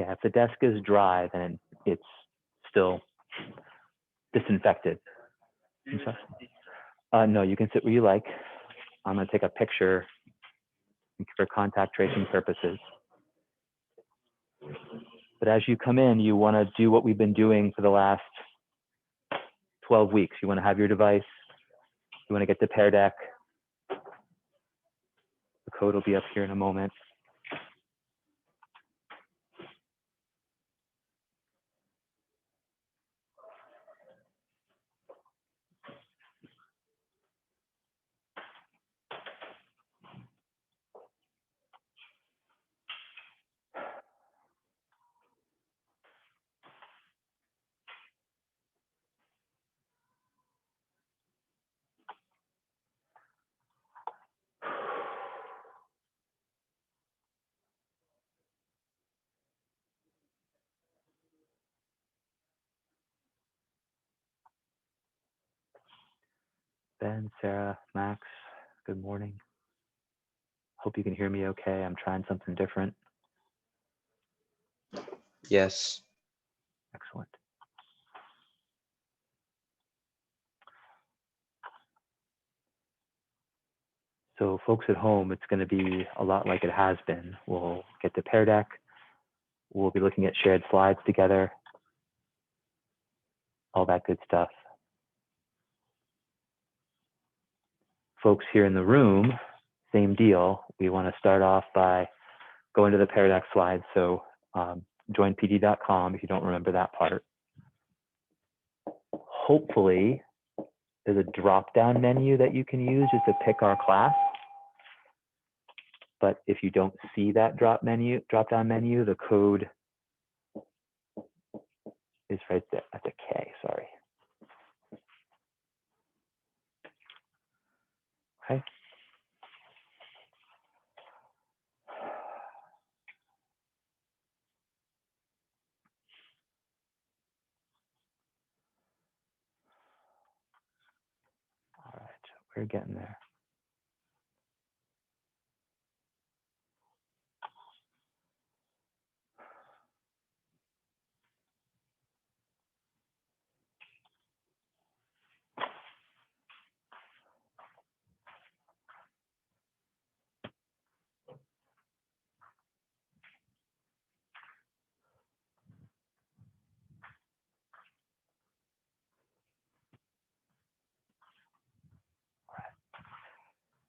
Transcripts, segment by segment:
Yeah, if the desk is dry, then it's still disinfected. No, you can sit where you like. I'm gonna take a picture for contact tracing purposes. But as you come in, you wanna do what we've been doing for the last 12 weeks. You wanna have your device, you wanna get the Pear Deck. The code will be up here in a moment. Ben, Sarah, Max, good morning. Hope you can hear me okay. I'm trying something different. Yes. Excellent. So folks at home, it's going to be a lot like it has been. We'll get the Pear Deck. We'll be looking at shared slides together, all that good stuff. Folks here in the room, same deal. We want to start off by going to the Pear Deck slides. So joinpd.com if you don't remember that part. Hopefully, there's a drop-down menu that you can use just to pick our class. But if you don't see that drop-down menu, the code is right there. That's a K, sorry. Okay. All right, we're getting there.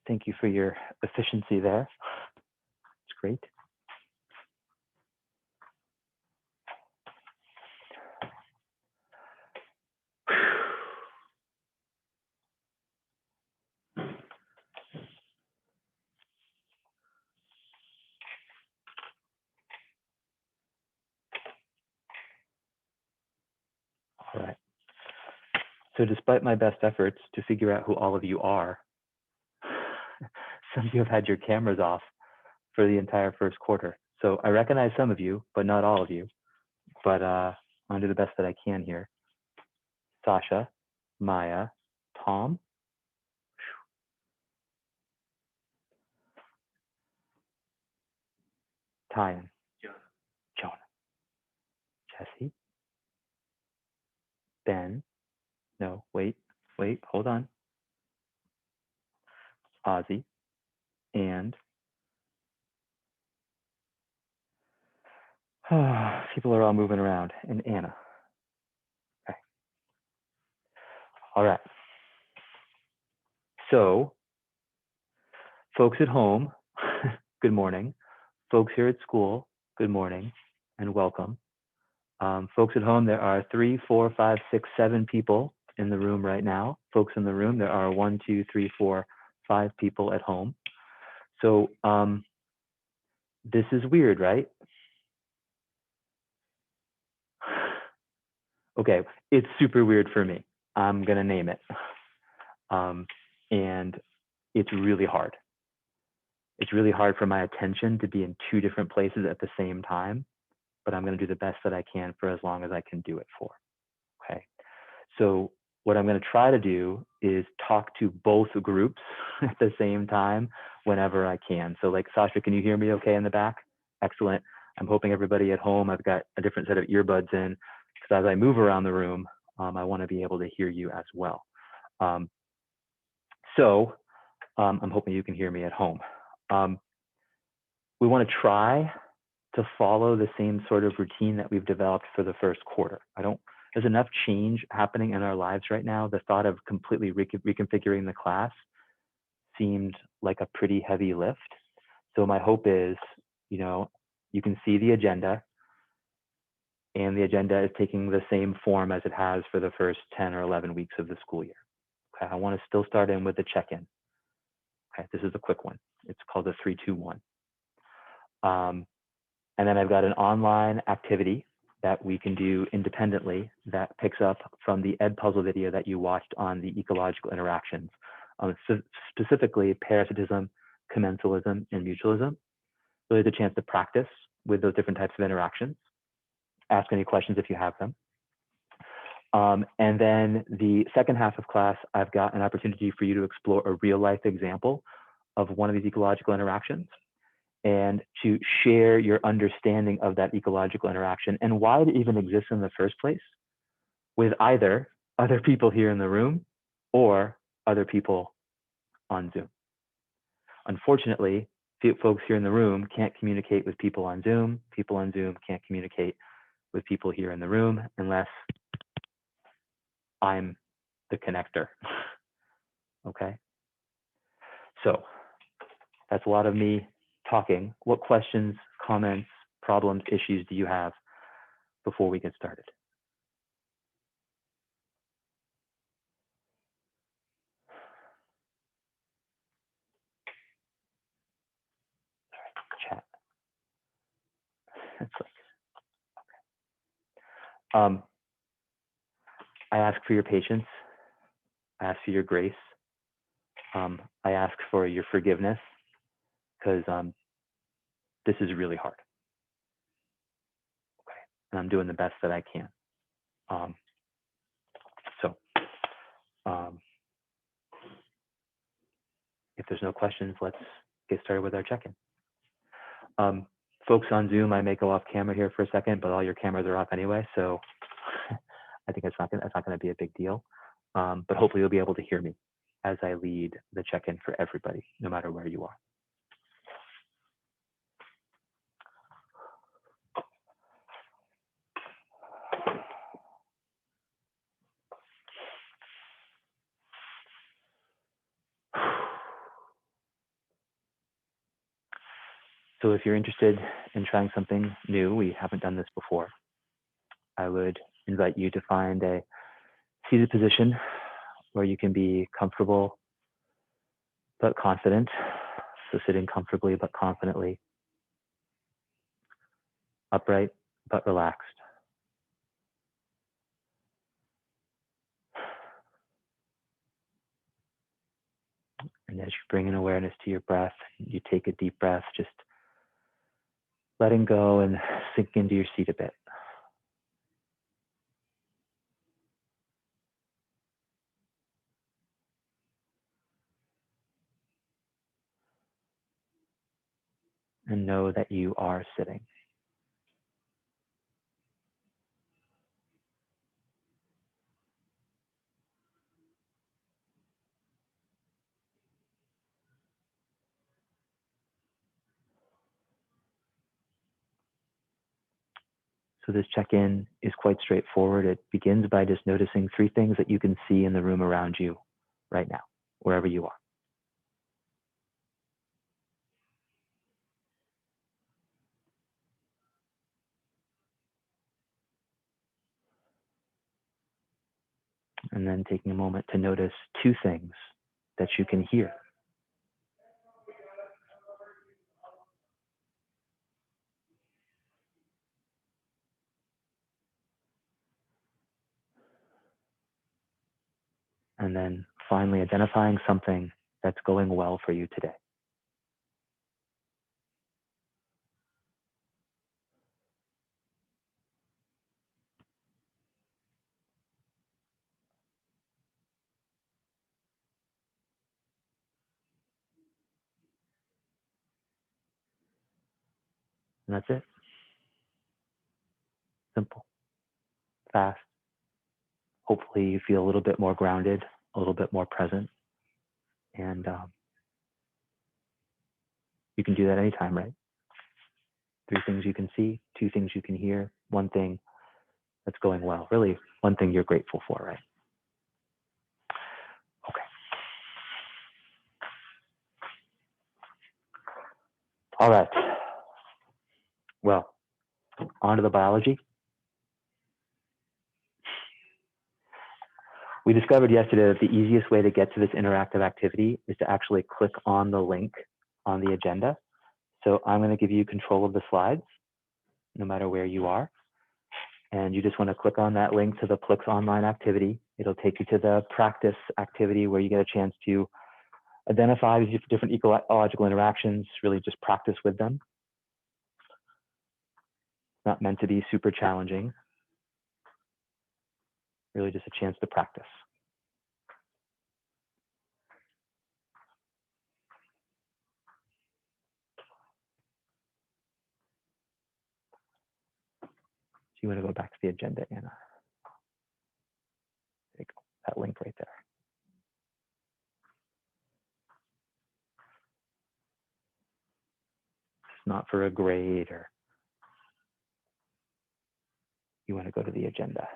Thank you for your efficiency there. It's great. All right. So despite my best efforts to figure out who all of you are, some of you have had your cameras off for the entire first quarter. So I recognize some of you, but not all of you. But I'm gonna do the best that I can here. Sasha, Maya, Tom, Tyan, Jonah, Jesse, Ben, no, wait, hold on. Ozzy, and people are all moving around, and Anna. Okay. All right. So, folks at home, good morning. Folks here at school, good morning and welcome. Folks at home, there are 3, 4, 5, 6, 7 people in the room right now. Folks in the room, there are 1, 2, 3, 4, 5 people at home. So this is weird, right? Okay, it's super weird for me. I'm gonna name it. And it's really hard. It's really hard for my attention to be in 2 different places at the same time, but I'm gonna do the best that I can for as long as I can do it for, okay? So what I'm gonna try to do is talk to both groups at the same time whenever I can. So like, Sasha, can you hear me okay in the back? Excellent. I'm hoping everybody at home, I've got a different set of earbuds in, because as I move around the room, I want to be able to hear you as well. I'm hoping you can hear me at home. We want to try to follow the same sort of routine that we've developed for the first quarter. There's enough change happening in our lives right now. The thought of completely reconfiguring the class seemed like a pretty heavy lift. So my hope is, you can see the agenda, and the agenda is taking the same form as it has for the first 10 or 11 weeks of the school year. Okay, I want to still start in with the check-in. Okay, this is a quick one. It's called the 3-2-1. And then I've got an online activity that we can do independently that picks up from the Edpuzzle video that you watched on the ecological interactions, specifically parasitism, commensalism, and mutualism. So there's a chance to practice with those different types of interactions. Ask any questions if you have them. And then the second half of class, I've got an opportunity for you to explore a real life example of one of these ecological interactions and to share your understanding of that ecological interaction and why it even exists in the first place with either other people here in the room or other people on Zoom. Unfortunately, folks here in the room can't communicate with people on Zoom. People on Zoom can't communicate with people here in the room unless I'm the connector. Okay. So that's a lot of me talking. What questions, comments, problems, issues do you have before we get started? Chat. It's like, okay. I ask for your patience. I ask for your grace. I ask for your forgiveness because this is really hard. Okay, and I'm doing the best that I can. If there's no questions, let's get started with our check-in. Folks on Zoom, I may go off camera here for a second, but all your cameras are off anyway, so I think that's not going to be a big deal. But hopefully you'll be able to hear me as I lead the check-in for everybody, no matter where you are. So if you're interested in trying something new, we haven't done this before, I would invite you to find a seated position where you can be comfortable but confident. So sitting comfortably but confidently, upright but relaxed. And as you bring in awareness to your breath, you take a deep breath, just letting go and sink into your seat a bit. And know that you are sitting. So this check-in is quite straightforward. It begins by just noticing 3 things that you can see in the room around you right now, wherever you are. And then taking a moment to notice 2 things that you can hear. And then finally identifying something that's going well for you today. And that's it. fast. Hopefully you feel a little bit more grounded, a little bit more present. And you can do that anytime, right? 3 things you can see, 2 things you can hear, 1 thing that's going well. Really, 1 thing you're grateful for, right? Okay. All right. Well, on to the biology. We discovered yesterday that the easiest way to get to this interactive activity is to actually click on the link on the agenda. So I'm going to give you control of the slides, no matter where you are. And you just want to click on that link to the Plix online activity. It'll take you to the practice activity where you get a chance to identify these different ecological interactions, really just practice with them. Not meant to be super challenging, really just a chance to practice. So you want to go back to the agenda, Anna. There you go, that link right there. It's not for a grade, or you want to go to the agenda.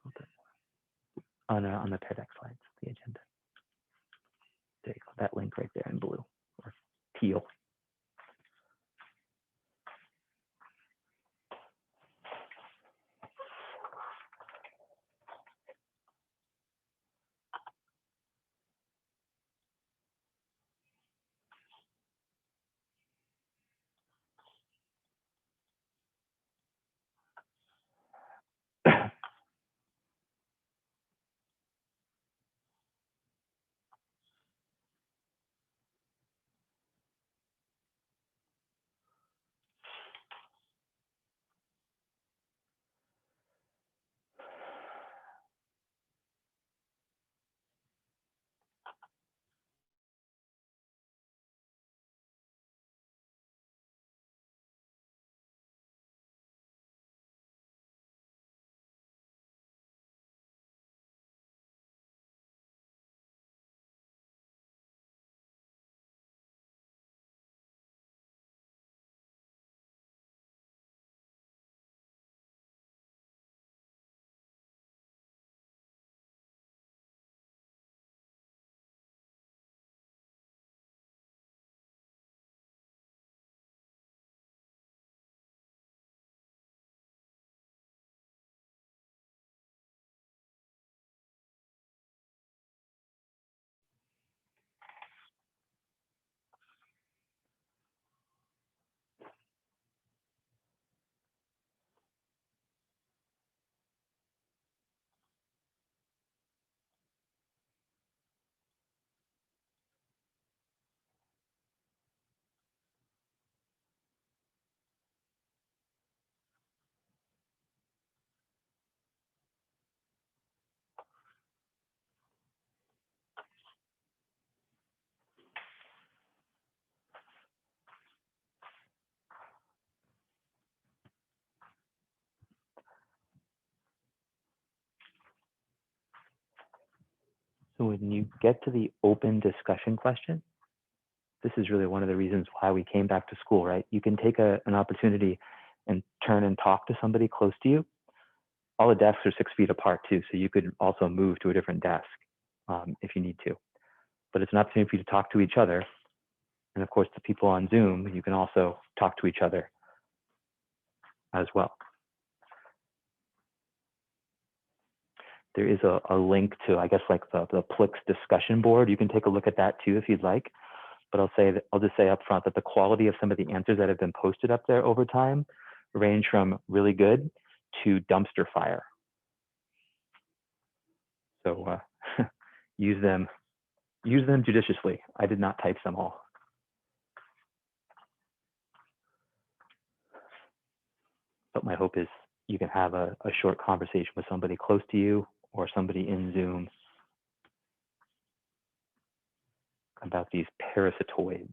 Okay. On the TEDx slides, the agenda. There you go, that link right there in blue or teal. So when you get to the open discussion question, this is really one of the reasons why we came back to school, right? You can take an opportunity and turn and talk to somebody close to you. All the desks are 6 feet apart too, so you could also move to a different desk if you need to. But it's an opportunity for you to talk to each other. And of course, the people on Zoom, you can also talk to each other as well. There is a link to, I guess, like the Plix discussion board. You can take a look at that too if you'd like. But I'll just say up front that the quality of some of the answers that have been posted up there over time range from really good to dumpster fire. So use them judiciously. I did not type them all. But my hope is you can have a short conversation with somebody close to you or somebody in Zoom about these parasitoids.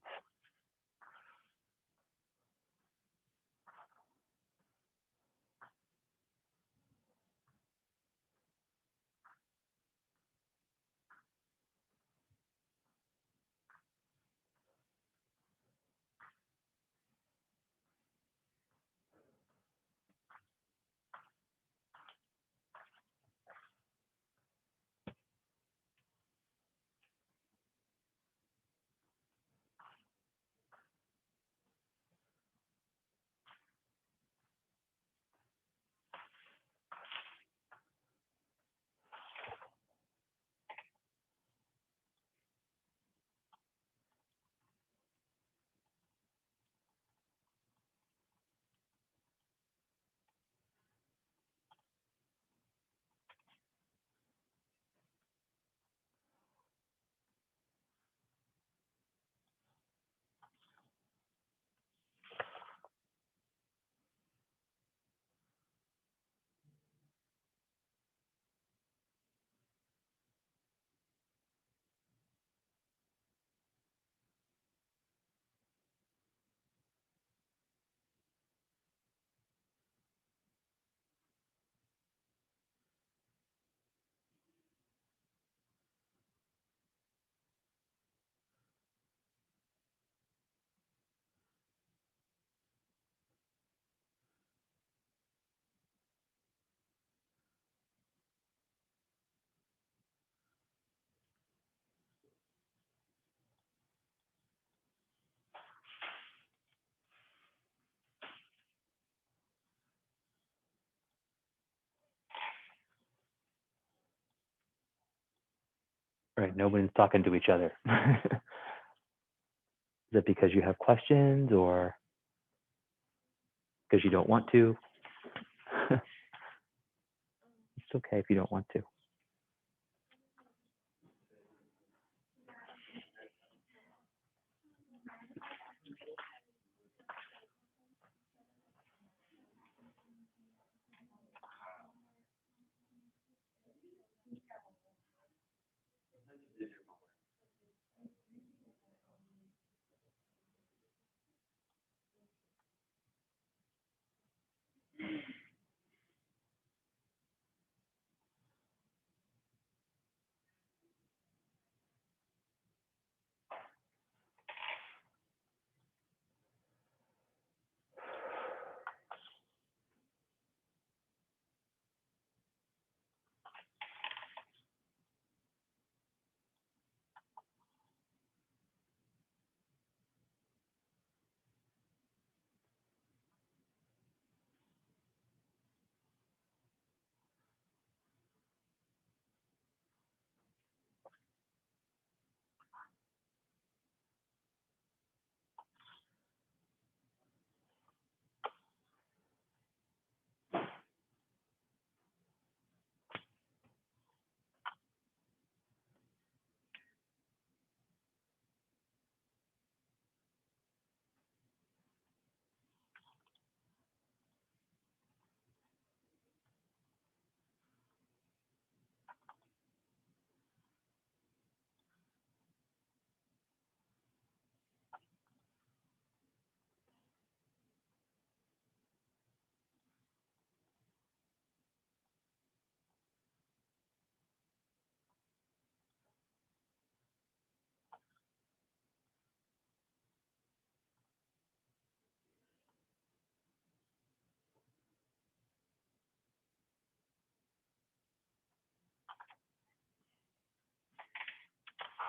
Right, nobody's talking to each other. Is it because you have questions or because you don't want to? It's okay if you don't want to.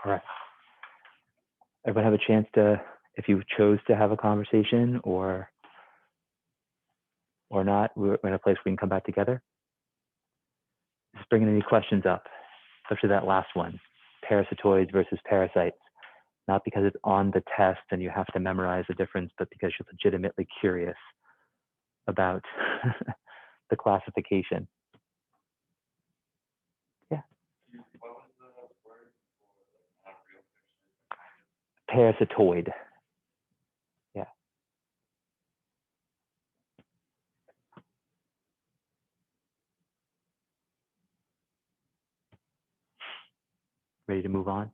All right. Everyone have a chance to, if you chose to have a conversation or not, we're in a place we can come back together. Just bringing any questions up, especially that last one, parasitoids versus parasites. Not because it's on the test and you have to memorize the difference, but because you're legitimately curious about the classification. Yeah. Parasitoid. Yeah. Ready to move on?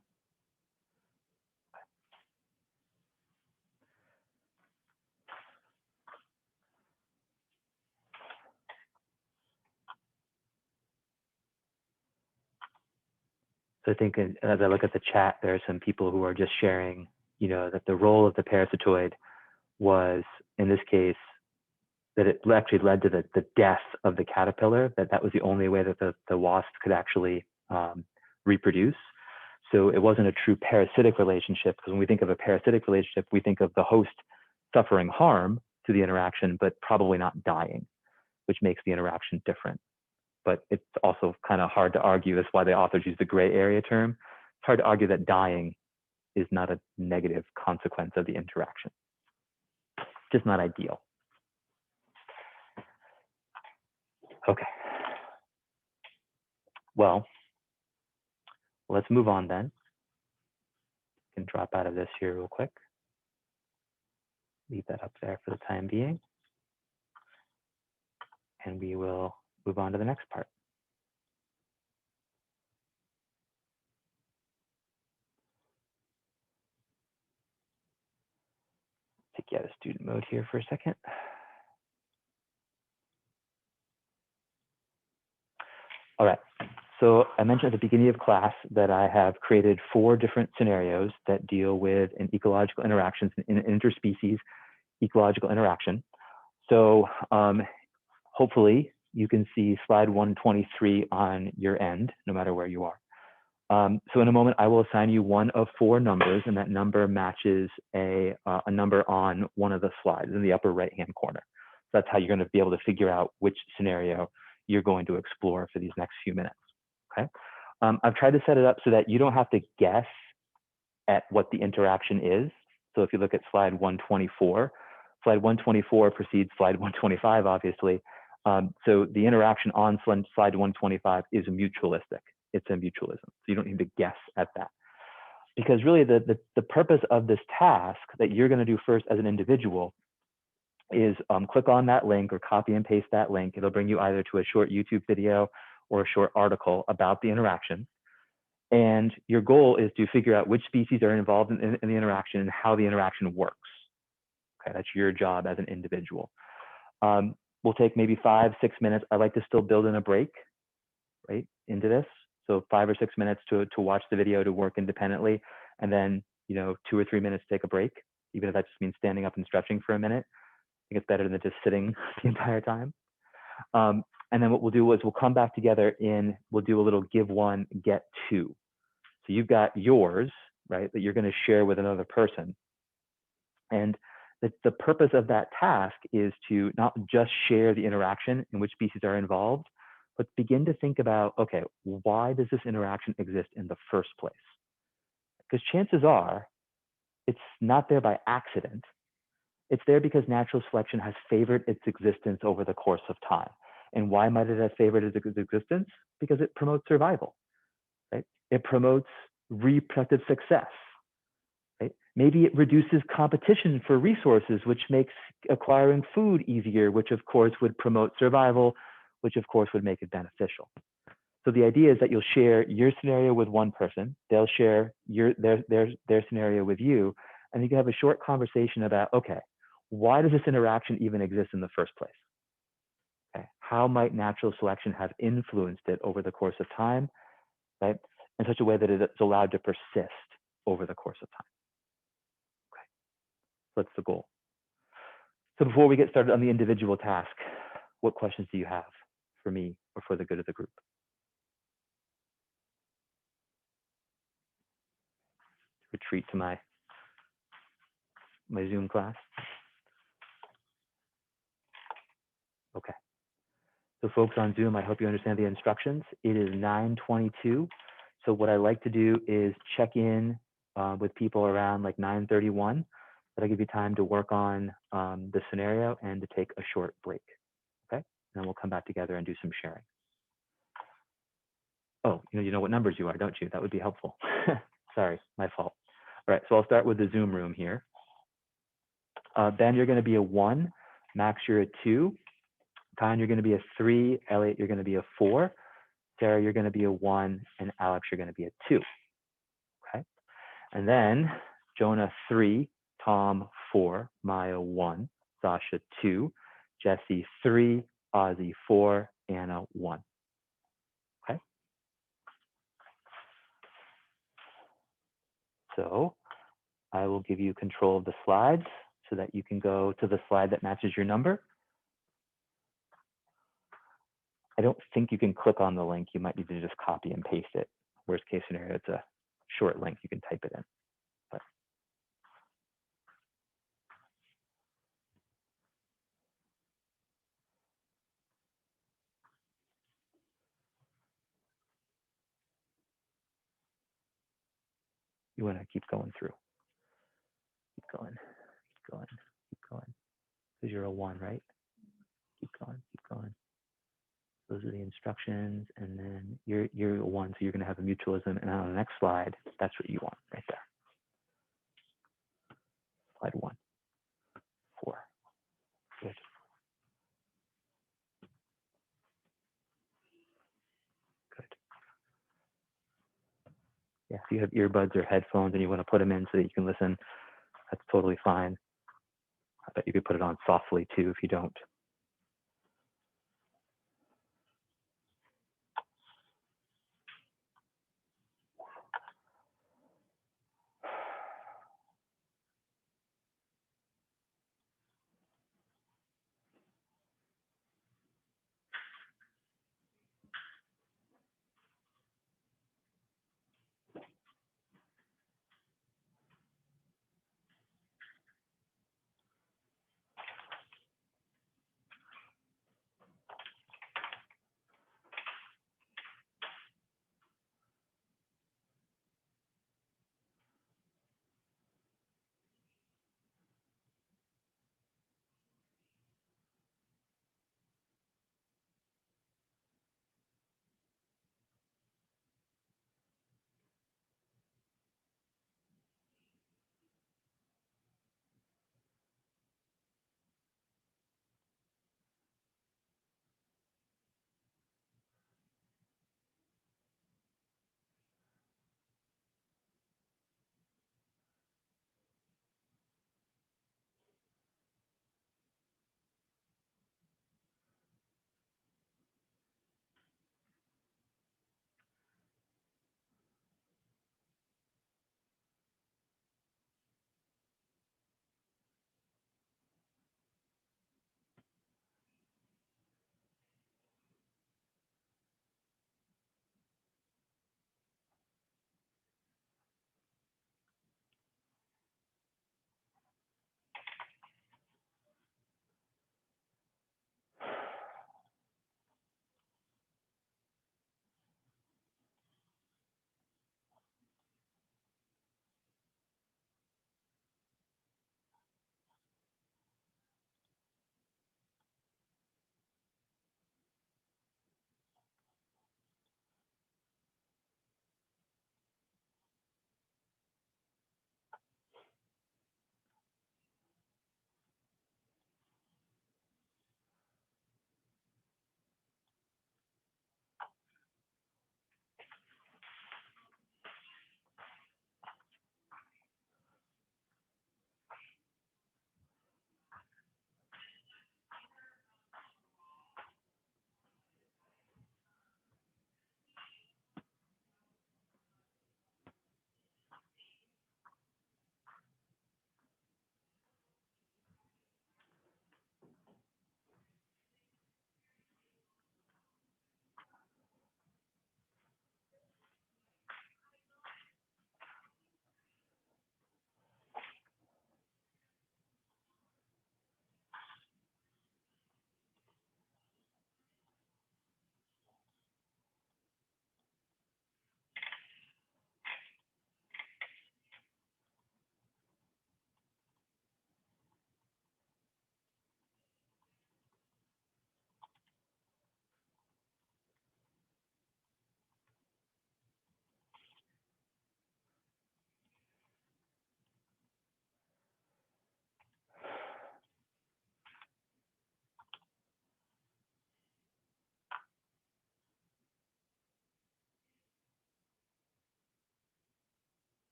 So I think as I look at the chat, there are some people who are just sharing, that the role of the parasitoid was, in this case, that it actually led to the death of the caterpillar, that was the only way that the wasp could actually reproduce. So it wasn't a true parasitic relationship, because when we think of a parasitic relationship, we think of the host suffering harm to the interaction, but probably not dying, which makes the interaction different. But it's also kind of hard to argue. That's why the authors use the gray area term. It's hard to argue that dying is not a negative consequence of the interaction. Just not ideal. Okay. Well, let's move on then. Can drop out of this here real quick. Leave that up there for the time being. And we will move on to the next part. Take you out of student mode here for a second. All right. So I mentioned at the beginning of class that I have created 4 different scenarios that deal with an ecological interactions in an interspecies ecological interaction. So hopefully you can see slide 123 on your end, no matter where you are. So in a moment, I will assign you one of 4 numbers, and that number matches a number on one of the slides in the upper right-hand corner. So that's how you're going to be able to figure out which scenario you're going to explore for these next few minutes. Okay. I've tried to set it up so that you don't have to guess at what the interaction is. So if you look at slide 124, slide 124 precedes slide 125, obviously. So the interaction on slide 125 is mutualistic. It's a mutualism. So you don't need to guess at that. Because really the purpose of this task that you're going to do first as an individual is click on that link or copy and paste that link. It'll bring you either to a short YouTube video or a short article about the interaction. And your goal is to figure out which species are involved in the interaction and how the interaction works. Okay, that's your job as an individual. We'll take maybe 5-6 minutes. I like to still build in a break, right, into this. So 5 or 6 minutes to watch the video, to work independently, and then 2 or 3 minutes to take a break, even if that just means standing up and stretching for a minute. I think it's better than just sitting the entire time. And then what we'll do is we'll come back together we'll do a little give one, get two. So you've got yours, right, that you're going to share with another person. And the purpose of that task is to not just share the interaction and which species are involved, but begin to think about, okay, why does this interaction exist in the first place? Because chances are it's not there by accident. It's there because natural selection has favored its existence over the course of time. And why might it have favored its existence? Because it promotes survival, right? It promotes reproductive success, right? Maybe it reduces competition for resources, which makes acquiring food easier, which of course would promote survival, which of course would make it beneficial. So the idea is that you'll share your scenario with one person, they'll share their scenario with you, and you can have a short conversation about, okay, why does this interaction even exist in the first place? Okay. How might natural selection have influenced it over the course of time, right? In such a way that it's allowed to persist over the course of time. Okay, so that's the goal. So before we get started on the individual task, what questions do you have for me or for the good of the group? Retreat to my Zoom class. Okay. So folks on Zoom, I hope you understand the instructions. It is 9:22. So what I like to do is check in with people around like 9:31. That'll give you time to work on the scenario and to take a short break. Okay. And then we'll come back together and do some sharing. Oh, you know what numbers you are, don't you? That would be helpful. Sorry, my fault. All right, so I'll start with the Zoom room here. Ben, you're going to be a 1. Max, you're a 2. Kyan, you're going to be a 3. Elliot, you're going to be a 4. Sarah, you're going to be a 1. And Alex, you're going to be a 2. Okay. And then Jonah, 3. Tom, 4. Maya, 1. Sasha, 2. Jesse, 3. Ozzy, 4. Anna, 1. Okay. So I will give you control of the slides so that you can go to the slide that matches your number. I don't think you can click on the link. You might need to just copy and paste it. Worst case scenario, it's a short link. You can type it in. But you want to keep going through. Keep going, keep going, keep going. Because you're a 1, right? Keep going, keep going. Those are the instructions. And then you're a 1, so you're going to have a mutualism. And on the next slide, that's what you want right there. Slide 1, 4. Good. Good. Yeah, if you have earbuds or headphones and you want to put them in so that you can listen, that's totally fine. I bet you could put it on softly too if you don't.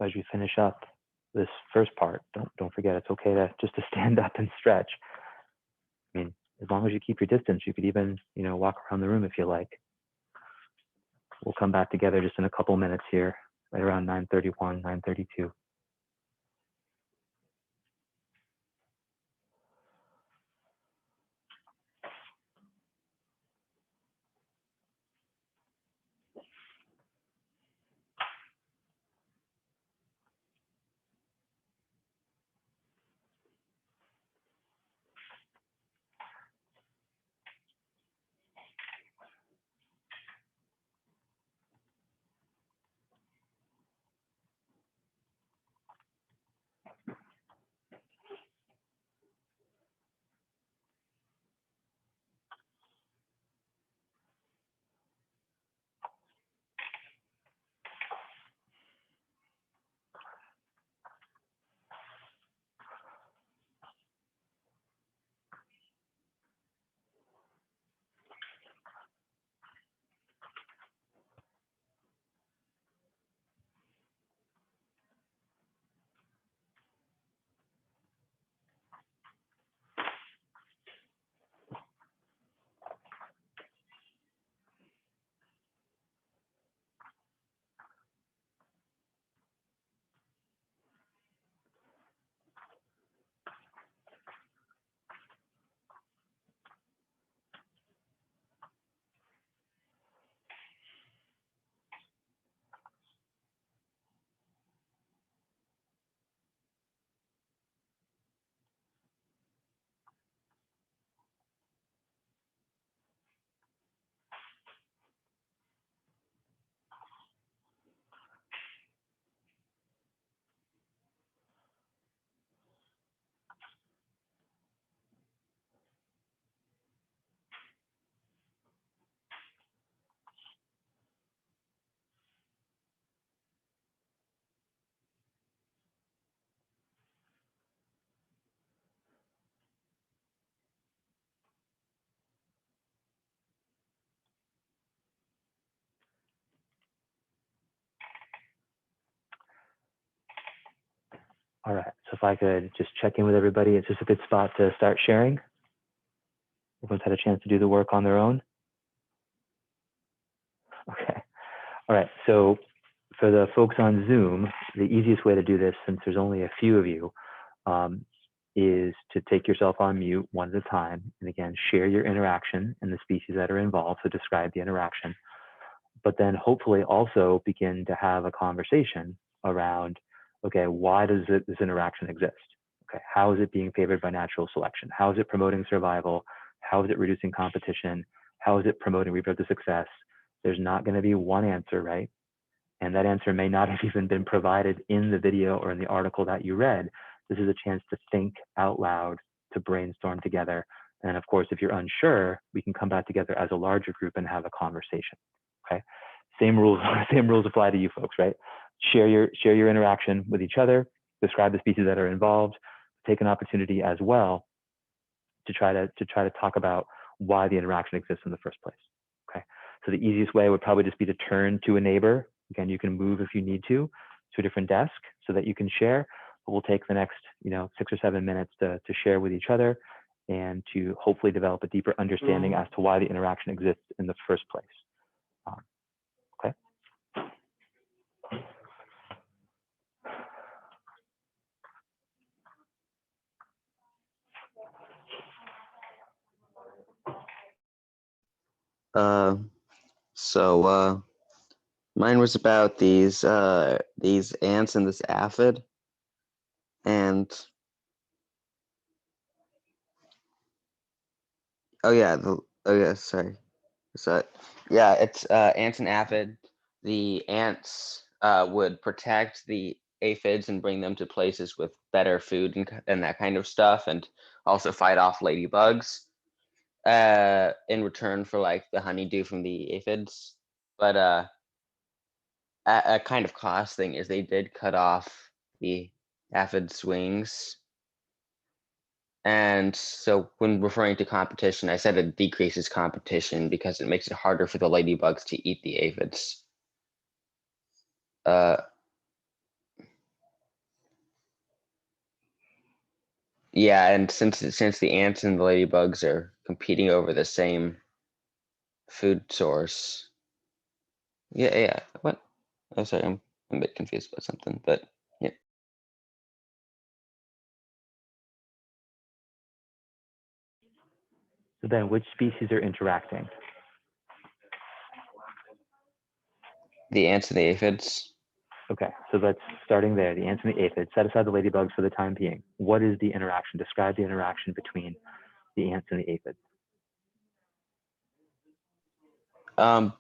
as you finish up this first part, don't forget it's okay to just to stand up and stretch. I mean, as long as you keep your distance, you could even, walk around the room if you like. We'll come back together just in a couple minutes here, right around 9:31, 9:32. All right, so if I could just check in with everybody, it's just a good spot to start sharing. Everyone's had a chance to do the work on their own. Okay, all right, so for the folks on Zoom, the easiest way to do this, since there's only a few of you, is to take yourself on mute one at a time. And again, share your interaction and the species that are involved, so describe the interaction. But then hopefully also begin to have a conversation around, okay, why does this interaction exist? Okay, how is it being favored by natural selection? How is it promoting survival? How is it reducing competition? How is it promoting reproductive success? There's not going to be one answer, right? And that answer may not have even been provided in the video or in the article that you read. This is a chance to think out loud, to brainstorm together. And of course, if you're unsure, we can come back together as a larger group and have a conversation. Okay, same rules apply to you folks, right? Share your interaction with each other, describe the species that are involved, take an opportunity as well to try to talk about why the interaction exists in the first place. Okay, so the easiest way would probably just be to turn to a neighbor. Again, you can move if you need to a different desk so that you can share. But we'll take the next 6 or 7 minutes to share with each other and to hopefully develop a deeper understanding as to why the interaction exists in the first place. Okay. So mine was about these ants and this aphid, and sorry. So yeah, it's ants and aphid. The ants would protect the aphids and bring them to places with better food and that kind of stuff, and also fight off ladybugs in return for like the honeydew from the aphids. But a kind of cost thing is they did cut off the aphid's wings. And so when referring to competition, I said it decreases competition because it makes it harder for the ladybugs to eat the aphids. Yeah, and since the ants and the ladybugs are competing over the same food source. Yeah, yeah. What? Oh, sorry, I'm a bit confused about something, but yeah. So then which species are interacting? The ants and the aphids. Okay, so that's starting there, the ants and the aphids. Set aside the ladybugs for the time being. What is the interaction? Describe the interaction between the ants and the aphids. Um,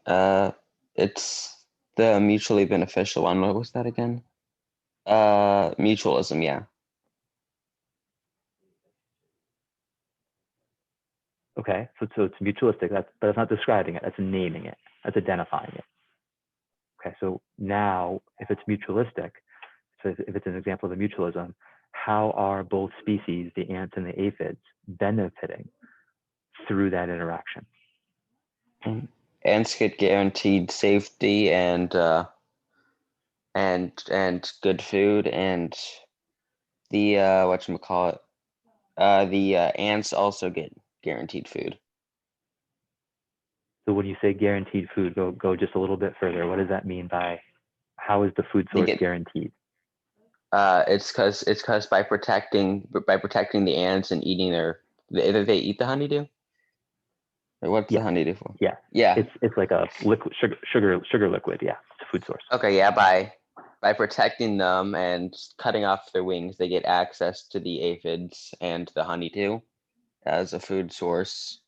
uh, it's the mutually beneficial one. What was that again? Mutualism. Yeah. Okay, so it's mutualistic, but that's not describing it, that's naming it, that's identifying it. Okay, so now if it's mutualistic, so if it's an example of a mutualism, how are both species, the ants and the aphids, benefiting through that interaction? Ants get guaranteed safety and good food, and the whatchamacallit, the ants also get guaranteed food. So when you say guaranteed food, go just a little bit further. What does that mean by how is the food They source get guaranteed? it's because by protecting the ants and eating they eat the honeydew. Or what's the Yes, honeydew for? yeah, Yeah. it's like a liquid sugar liquid. Yeah, it's a food source. Okay. Yeah. By protecting them and cutting off their wings, they get access to the aphids and the honeydew as a food source,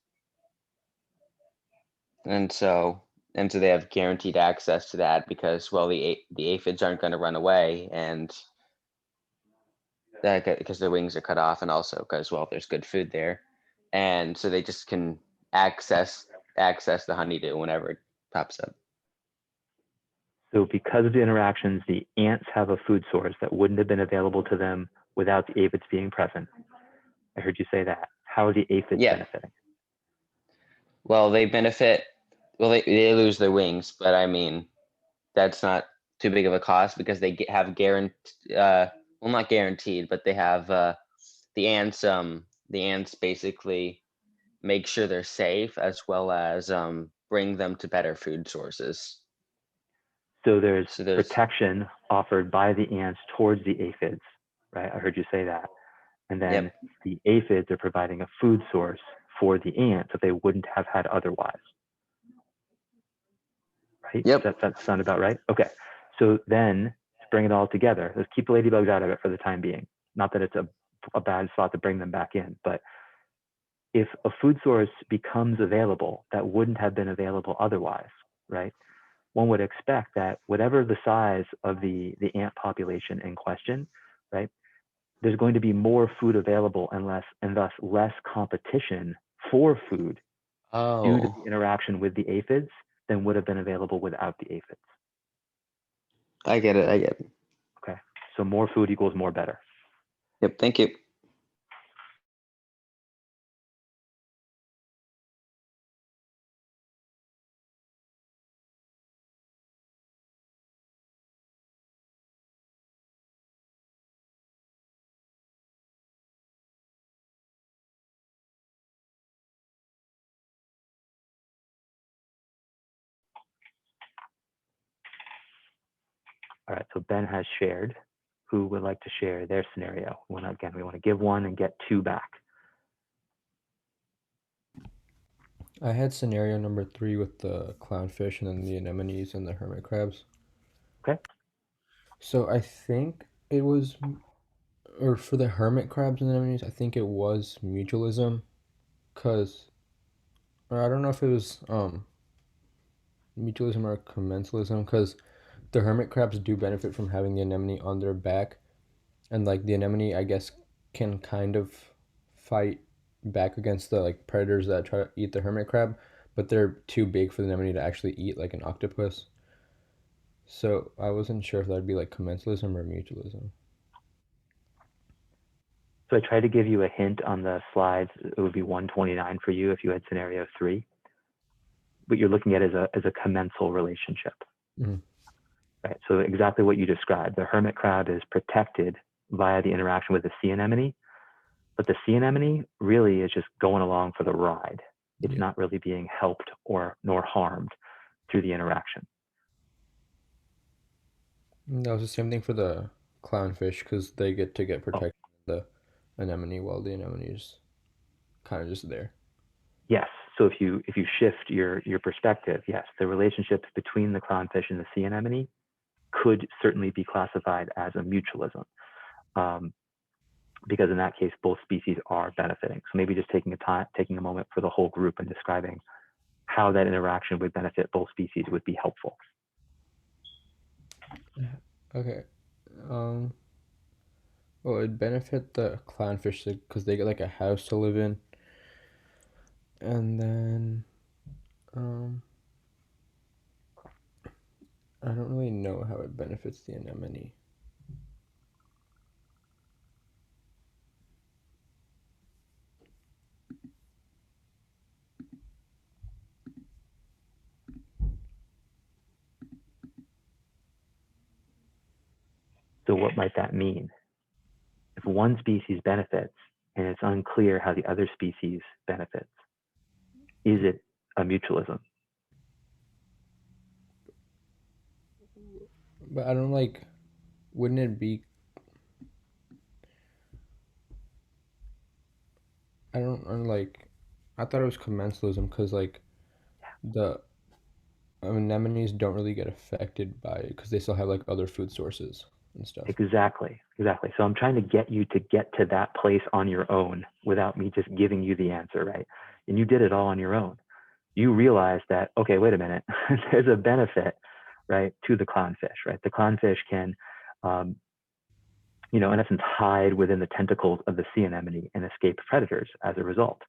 and so they have guaranteed access to that because, well, the aphids aren't going to run away, and that because their wings are cut off, and also because, well, there's good food there, and so they just can access the honeydew whenever it pops up. So because of the interactions, the ants have a food source that wouldn't have been available to them without the aphids being present. I heard you say that. How are the aphids Yeah. benefiting? Well, they benefit. Well, they lose their wings, but I mean, that's not too big of a cost because they have guaranteed. Well, not guaranteed, but they have the ants basically make sure they're safe as well as bring them to better food sources. So there's So there's protection offered by the ants towards the aphids, right? I heard you say that. And then Yep. the aphids are providing a food source for the ants that they wouldn't have had otherwise, right? Yep. That sound about right? Okay. So then to bring it all together, let's keep the ladybugs out of it for the time being. Not that it's a bad spot to bring them back in, but if a food source becomes available that wouldn't have been available otherwise, right? One would expect that whatever the size of the ant population in question, right, there's going to be more food available and thus less competition for food due to Oh, the interaction with the aphids than would have been available without the aphids. I get it. I get it. Okay, so more food equals more better. Yep. Thank you. All right, so Ben has shared. Who would like to share their scenario? We want to give one and get two back. I had scenario number 3 with the clownfish and then the anemones and the hermit crabs. Okay. So I think it was, or for the hermit crabs and anemones, I think it was mutualism, cause, or I don't know if it was mutualism or commensalism, cause the hermit crabs do benefit from having the anemone on their back, and like the anemone, I guess, can kind of fight back against the like predators that try to eat the hermit crab, but they're too big for the anemone to actually eat like an octopus. So I wasn't sure if that'd be like commensalism or mutualism. So I tried to give you a hint on the slides. It would be 129 for you if you had scenario 3. What you're looking at is a commensal relationship, Mhm. right? So exactly what you described. The hermit crab is protected, via the interaction with the sea anemone. But the sea anemone really is just going along for the ride. It's Yeah. not really being helped or nor harmed through the interaction. That was the same thing for the clownfish because they get to get Oh, protected from the anemone while the anemone is kind of just there. yes. So if you shift your perspective, yes, the relationships between the clownfish and the sea anemone could certainly be classified as a mutualism, because in that case both species are benefiting. So maybe just taking a moment for the whole group and describing how that interaction would benefit both species would be helpful. Okay. Um, well, it'd benefit the clownfish because they get like a house to live in, and then um, I don't really know how it benefits the anemone. So what might that mean? If one species benefits and it's unclear how the other species benefits, is it a mutualism? But I don't like. Wouldn't it be? I don't like. I thought it was commensalism because like the anemones don't really get affected by it because they still have like other food sources and stuff. Exactly, exactly. So I'm trying to get you to get to that place on your own without me just giving you the answer, right? And you did it all on your own. You realized that, okay, wait a minute, there's a benefit, right, to the clownfish, right? The clownfish can, um, in essence, hide within the tentacles of the sea anemone and escape predators as a result.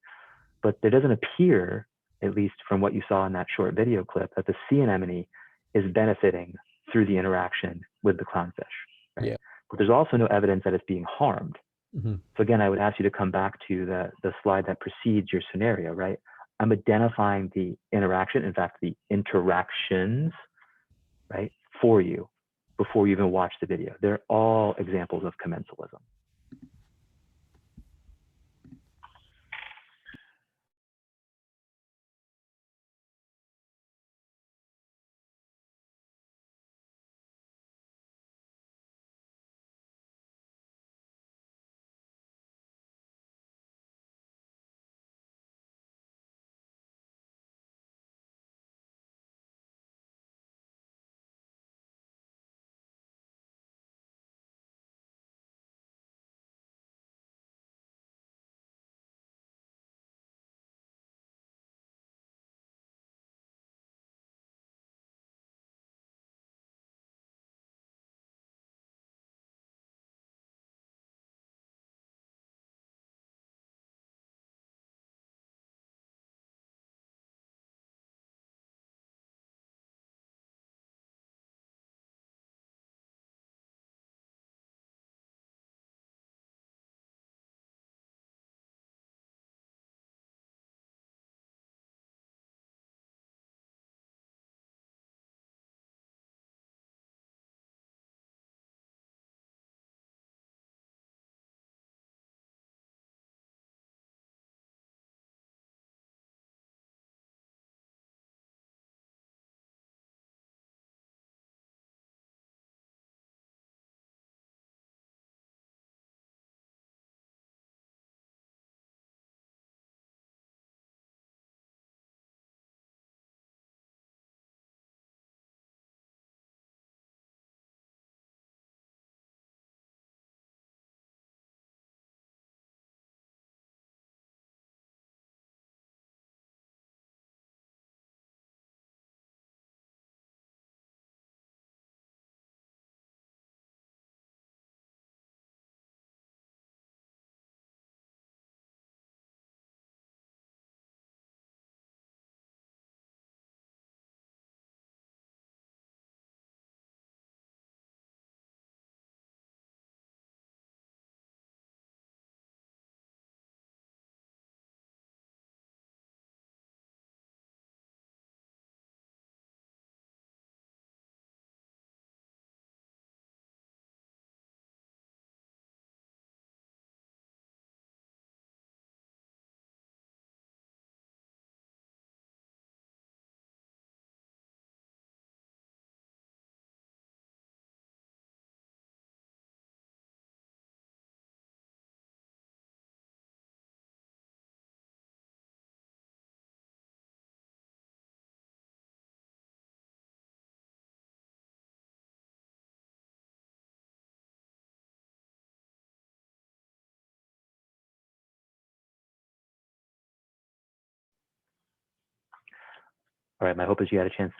But there doesn't appear, at least from what you saw in that short video clip, that the sea anemone is benefiting through the interaction with the clownfish, right? Yeah. But there's also no evidence that it's being harmed. Hmm. So again, I would ask you to come back to the slide that precedes your scenario, right? I'm identifying the interaction, in fact, the interactions, right, for you before you even watch the video. They're all examples of commensalism. All right, my hope is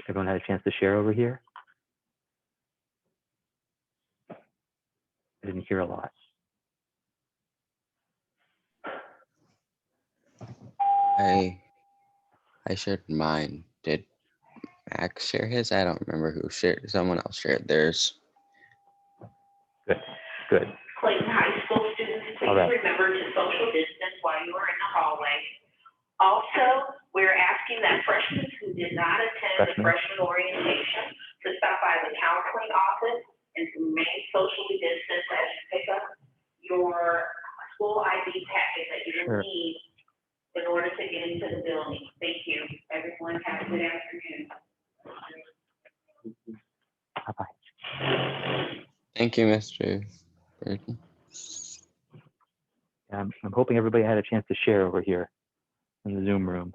everyone had a chance to share over here. I didn't hear a lot. I shared mine. Did Max share his? I don't remember who shared. Someone else shared theirs. Good, good. Clayton High School students, All please right. remember to social distance while you are in the hallway. Also, we're asking that freshmen who did not attend the Freshmen. freshman orientation to stop by the counseling office and to remain socially distanced as you pick up your school ID packet that you Sure. will need in order to get into the building. Thank you. Everyone have a good afternoon. Bye-bye. Thank you, Mr. Burton. I'm hoping everybody had a chance to share over here in the Zoom room.